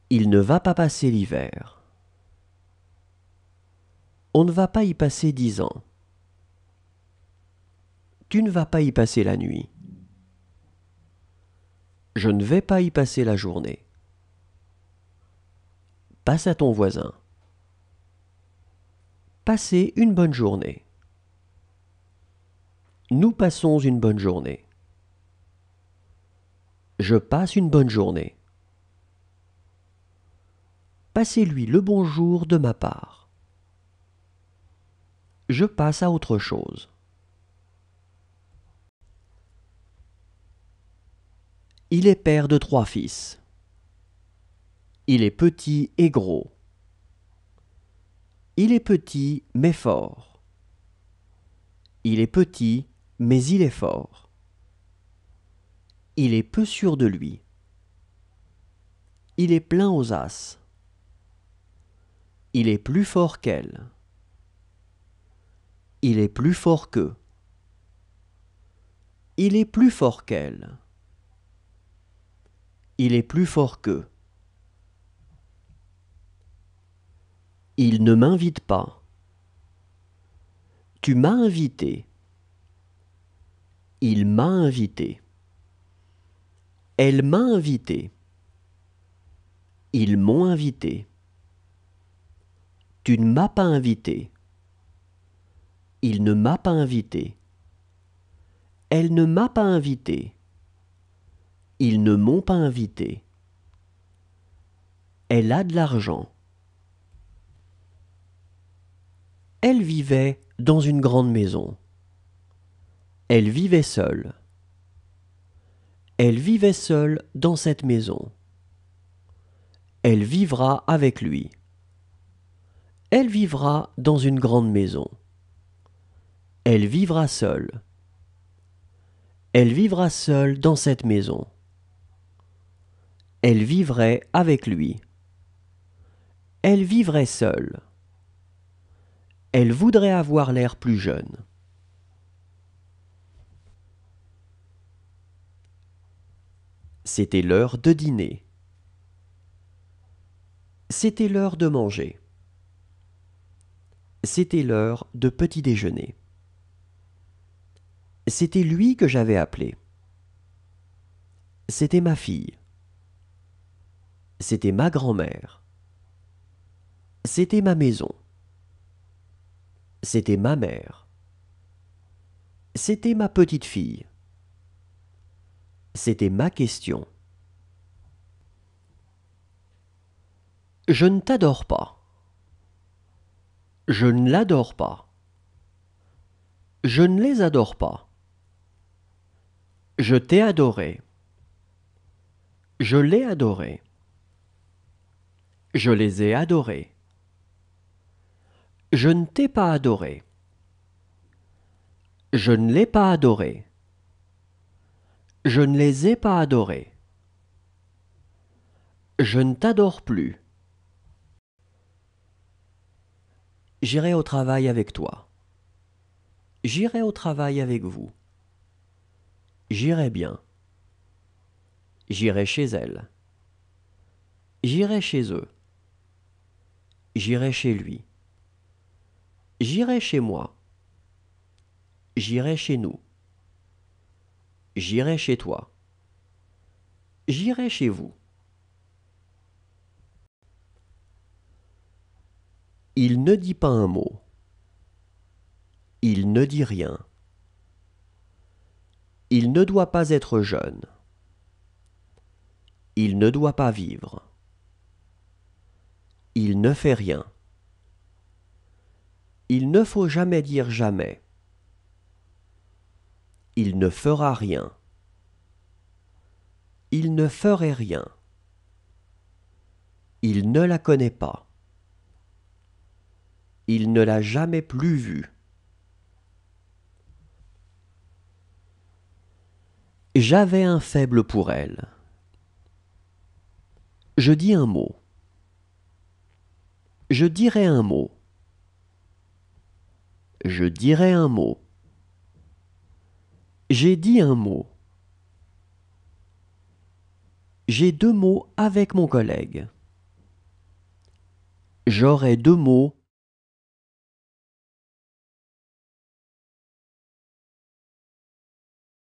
Il ne va pas passer l'hiver. On ne va pas y passer 10 ans. Tu ne vas pas y passer la nuit. Je ne vais pas y passer la journée. Passe à ton voisin. Passez une bonne journée. Nous passons une bonne journée. Je passe une bonne journée. Passez-lui le bonjour de ma part. Je passe à autre chose. Il est père de 3 fils. Il est petit et gros. Il est petit mais fort. Il est petit mais il est fort. Il est peu sûr de lui. Il est plein aux as. Il est plus fort qu'elle. Il est plus fort qu'eux. Il est plus fort qu'elle. Il est plus fort qu'eux. Il ne m'invite pas. Tu m'as invité. Il m'a invité. Elle m'a invité. Ils m'ont invité. Tu ne m'as pas invité. Il ne m'a pas invité. Elle ne m'a pas invité. Ils ne m'ont pas invité. Elle a de l'argent. Elle vivait dans une grande maison. Elle vivait seule. Elle vivait seule dans cette maison. Elle vivra avec lui. Elle vivra dans une grande maison. Elle vivra seule. Elle vivra seule dans cette maison. Elle vivrait avec lui. Elle vivrait seule. Elle voudrait avoir l'air plus jeune. C'était l'heure de dîner. C'était l'heure de manger. C'était l'heure de petit déjeuner. C'était lui que j'avais appelé. C'était ma fille. C'était ma grand-mère. C'était ma maison. C'était ma mère. C'était ma petite fille. C'était ma question. Je ne t'adore pas. Je ne l'adore pas. Je ne les adore pas. Je t'ai adoré. Je l'ai adoré. Je les ai adorés. Je ne t'ai pas adoré. Je ne l'ai pas adoré. Je ne les ai pas adorés. Je ne t'adore plus. J'irai au travail avec toi. J'irai au travail avec vous. J'irai bien. J'irai chez elle. J'irai chez eux. J'irai chez lui. J'irai chez moi. J'irai chez nous. J'irai chez toi. J'irai chez vous. Il ne dit pas un mot. Il ne dit rien. Il ne doit pas être jeune. Il ne doit pas vivre. Il ne fait rien. Il ne faut jamais dire jamais. Il ne fera rien. Il ne ferait rien. Il ne la connaît pas. Il ne l'a jamais plus vue. J'avais un faible pour elle. Je dis un mot. Je dirai un mot. Je dirai un mot. J'ai dit un mot. J'ai 2 mots avec mon collègue. J'aurai deux mots